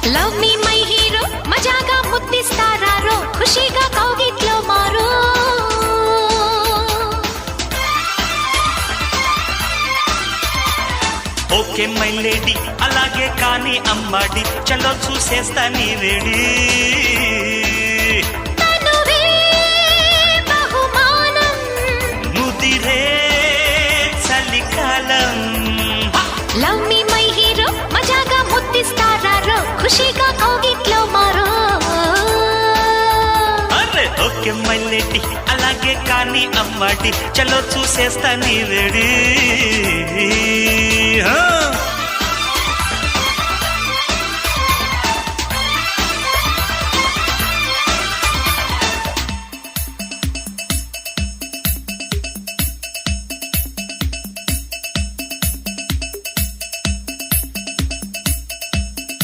love me my hero మజాగా ముద్దిస్తారారో ఖుషీగా కౌగిట్లో మారు okay my lady అలాగే కానీ అమ్మాడి చలో చూసేస్తా నీ వేడి ముదిరే చలికాలం లవ్ మీ మై హీరో మజాగా ముద్దిస్తారారో ఖుషీగా కౌగిట్లో మారు అరే ఓకే మై లేడీ అలాగే కానీ అమ్మాడి చలో చూసేస్తా నీ వేడి